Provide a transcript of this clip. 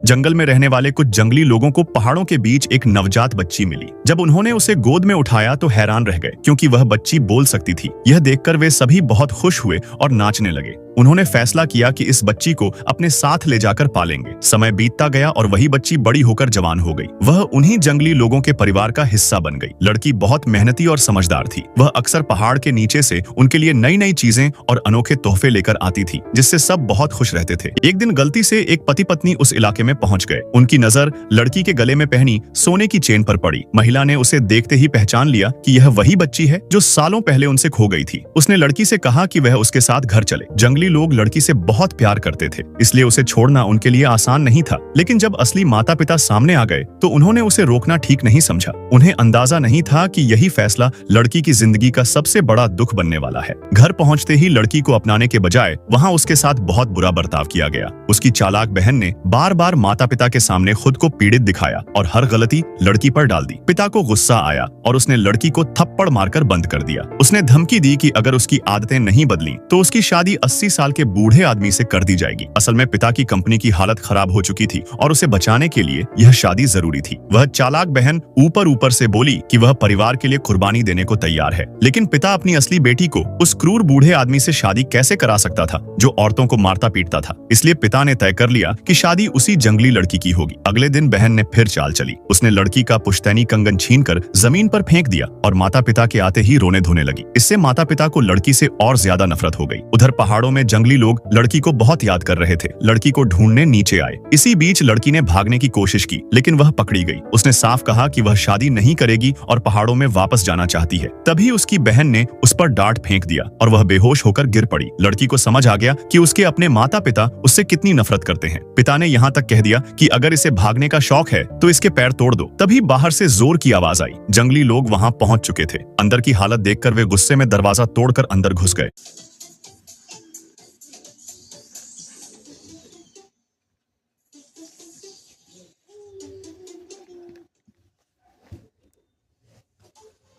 जंगल में रहने वाले कुछ जंगली लोगों को पहाड़ों के बीच एक नवजात बच्ची मिली। जब उन्होंने उसे गोद में उठाया तो हैरान रह गए, क्योंकि वह बच्ची बोल सकती थी। यह देखकर वे सभी बहुत खुश हुए और नाचने लगे। उन्होंने फैसला किया कि इस बच्ची को अपने साथ ले जाकर पालेंगे। समय बीतता गया और वही बच्ची बड़ी होकर जवान हो गई। वह उन्हीं जंगली लोगों के परिवार का हिस्सा बन गई। लड़की बहुत मेहनती और समझदार थी। वह अक्सर पहाड़ के नीचे से उनके लिए नई नई चीजें और अनोखे तोहफे लेकर आती थी, जिससे सब बहुत खुश रहते थे। एक दिन गलती से एक पति पत्नी उस इलाके में पहुंच गए। उनकी नजर लड़की के गले में पहनी सोने की चेन पर पड़ी। महिला ने उसे देखते ही पहचान लिया कि यह वही बच्ची है जो सालों पहले उनसे खो गई थी। उसने लड़की से कहा कि वह उसके साथ घर चले। जंगली लोग लड़की से बहुत प्यार करते थे, इसलिए उसे छोड़ना उनके लिए आसान नहीं था। लेकिन जब असली माता पिता सामने आ गए तो उन्होंने उसे रोकना ठीक नहीं समझा। उन्हें अंदाजा नहीं था कि यही फैसला लड़की की जिंदगी का सबसे बड़ा दुख बनने वाला है। घर पहुंचते ही लड़की को अपनाने के बजाय वहां उसके साथ बहुत बुरा बर्ताव किया गया। उसकी चालाक बहन ने बार बार माता पिता के सामने खुद को पीड़ित दिखाया और हर गलती लड़की पर डाल दी। पिता को गुस्सा आया और उसने लड़की को थप्पड़ मारकर बंद कर दिया। उसने धमकी दी कि अगर उसकी आदतें नहीं बदली तो उसकी शादी 80 साल के बूढ़े आदमी से कर दी जाएगी। असल में पिता की कंपनी की हालत खराब हो चुकी थी और उसे बचाने के लिए यह शादी जरूरी थी। वह चालाक बहन ऊपर से बोली कि वह परिवार के लिए कुर्बानी देने को तैयार है, लेकिन पिता अपनी असली बेटी को उस क्रूर बूढ़े आदमी से शादी कैसे करा सकता था जो औरतों को मारता पीटता था। इसलिए पिता ने तय कर लिया कि शादी उसी जंगली लड़की की होगी। अगले दिन बहन ने फिर चाल चली। उसने लड़की का पुश्तैनी कंगन छीनकर जमीन पर फेंक दिया और माता पिता के आते ही रोने धोने लगी। इससे माता पिता को लड़की से और ज्यादा नफरत हो गई। उधर पहाड़ों में जंगली लोग लड़की को बहुत याद कर रहे थे। लड़की को ढूंढने नीचे आए। इसी बीच लड़की ने भागने की कोशिश की, लेकिन वह पकड़ी गई। उसने साफ कहा कि वह शादी नहीं करेगी और पहाड़ों में वापस जाना चाहती है। तभी उसकी बहन ने उस पर डांट फेंक दिया और वह बेहोश होकर गिर पड़ी। लड़की को समझ आ गया कि उसके अपने माता पिता उससे कितनी नफरत करते हैं। पिता ने यहाँ तक कह दिया कि अगर इसे भागने का शौक है तो इसके पैर तोड़ दो। तभी बाहर से जोर की आवाज आई। जंगली लोग वहां पहुंच चुके थे। अंदर की हालत देखकर वे गुस्से में दरवाजा तोड़कर अंदर घुस गए।